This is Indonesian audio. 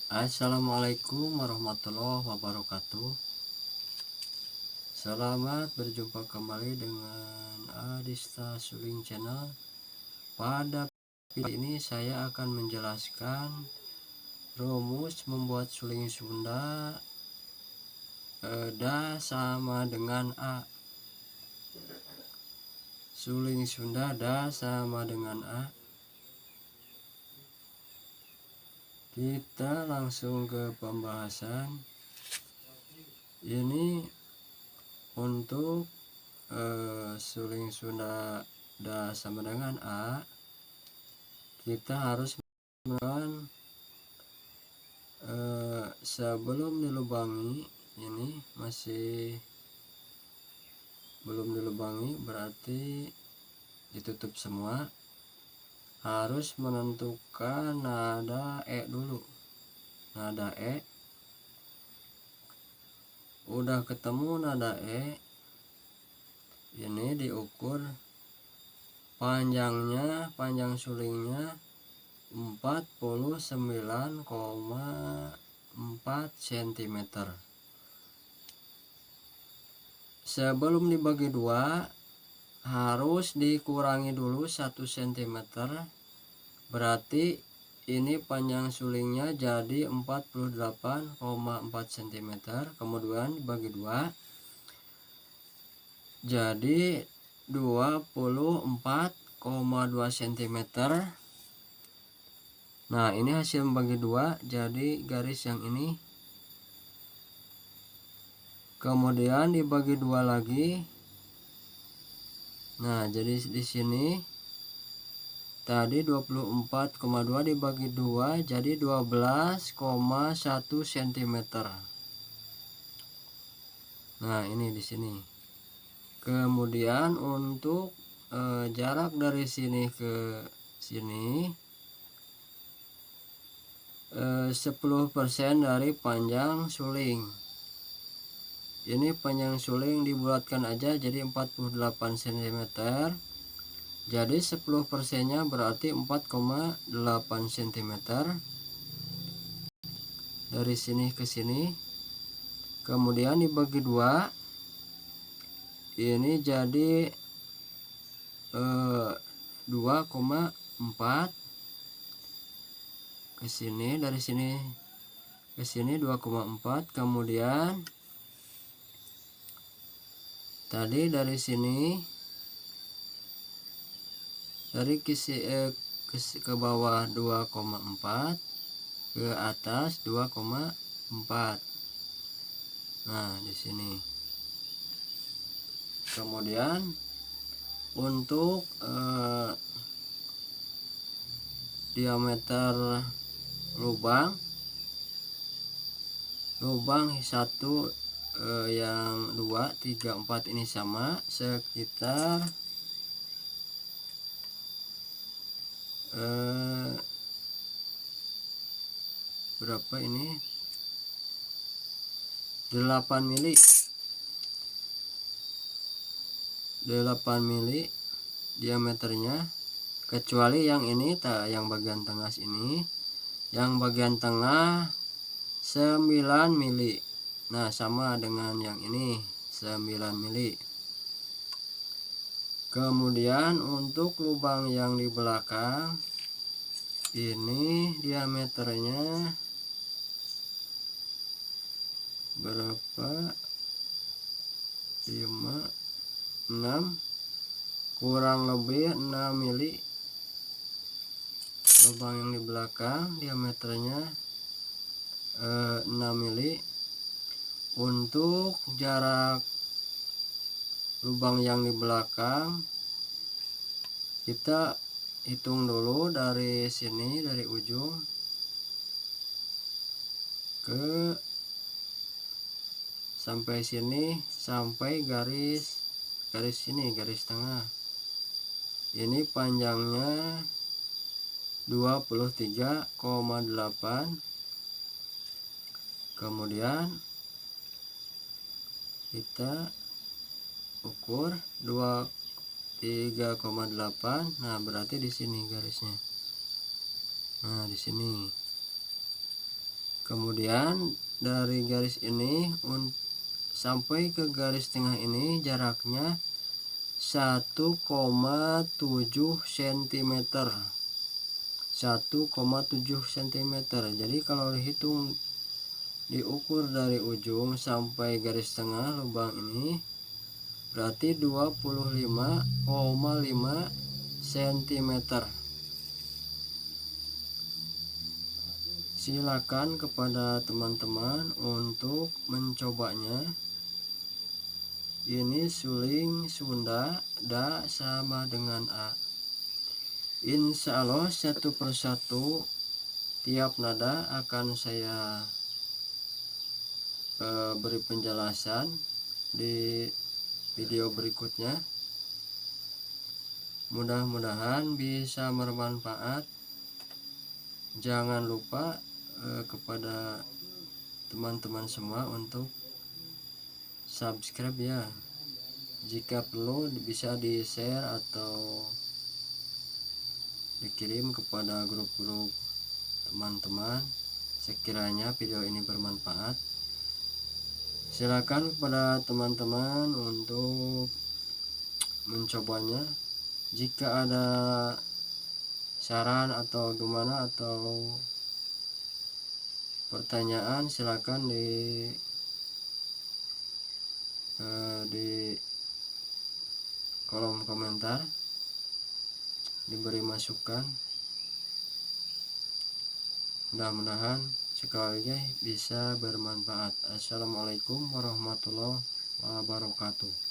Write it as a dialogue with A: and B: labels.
A: Assalamualaikum warahmatullahi wabarakatuh. Selamat berjumpa kembali dengan Adista Suling Channel. Pada video ini saya akan menjelaskan rumus membuat suling Sunda Da sama dengan A. Suling Sunda Da sama dengan A. Kita langsung ke pembahasan. Ini untuk suling Sunda Da sama dengan A, kita harus melakukan sebelum dilubangi. Ini masih belum dilubangi, berarti ditutup semua. Harus menentukan nada E dulu. Nada E. Udah ketemu nada E, ini diukur panjang sulingnya 49,4 cm. Sebelum dibagi dua harus dikurangi dulu 1 cm, berarti ini panjang sulingnya jadi 48,4 cm. Kemudian dibagi dua jadi 24,2 cm. Nah, ini hasil membagi dua, jadi garis yang ini. Kemudian dibagi dua lagi. Nah, jadi di sini tadi 24,2 dibagi 2 jadi 12,1 cm. Nah, ini di sini. Kemudian untuk jarak dari sini ke sini 10% dari panjang suling. Ini panjang suling dibulatkan aja jadi 48 cm. Jadi 10%-nya berarti 4,8 cm dari sini ke sini. Kemudian dibagi dua, ini jadi 2,4 ke sini, dari sini ke sini 2,4. Kemudian tadi dari sini dari ke bawah 2,4, ke atas 2,4. Nah, di sini. Kemudian untuk diameter lubang satu, yang 2, 3, 4 ini sama, sekitar berapa ini, 8 mili diameternya, kecuali yang ini yang bagian tengah sini, yang bagian tengah 9 mili. Nah, sama dengan yang ini 9 mili. Kemudian untuk lubang yang di belakang ini diameternya berapa, 5, 6, kurang lebih 6 mili. Lubang yang di belakang diameternya 6 mili. Untuk jarak lubang yang di belakang kita hitung dulu dari sini, dari ujung ke sampai sini, sampai garis sini, garis tengah. Ini panjangnya 23,8. Kemudian kita ukur 23,8. Nah, berarti di sini garisnya. Nah, di sini. Kemudian dari garis ini sampai ke garis tengah ini jaraknya 1,7 cm. 1,7 cm. Jadi kalau diukur dari ujung sampai garis tengah lubang ini berarti 25,5 cm. Silakan kepada teman-teman untuk mencobanya. Ini suling Sunda da sama dengan A. Insya Allah satu persatu tiap nada akan saya beri penjelasan di video berikutnya. Mudah-mudahan bisa bermanfaat. Jangan lupa kepada teman-teman semua untuk subscribe ya. Jika perlu bisa di share atau dikirim kepada grup-grup teman-teman sekiranya video ini bermanfaat. Silakan kepada teman-teman untuk mencobanya. Jika ada saran atau gimana atau pertanyaan, silakan di kolom komentar diberi masukan. Mudah-mudahan sekali lagi bisa bermanfaat. Assalamualaikum warahmatullahi wabarakatuh.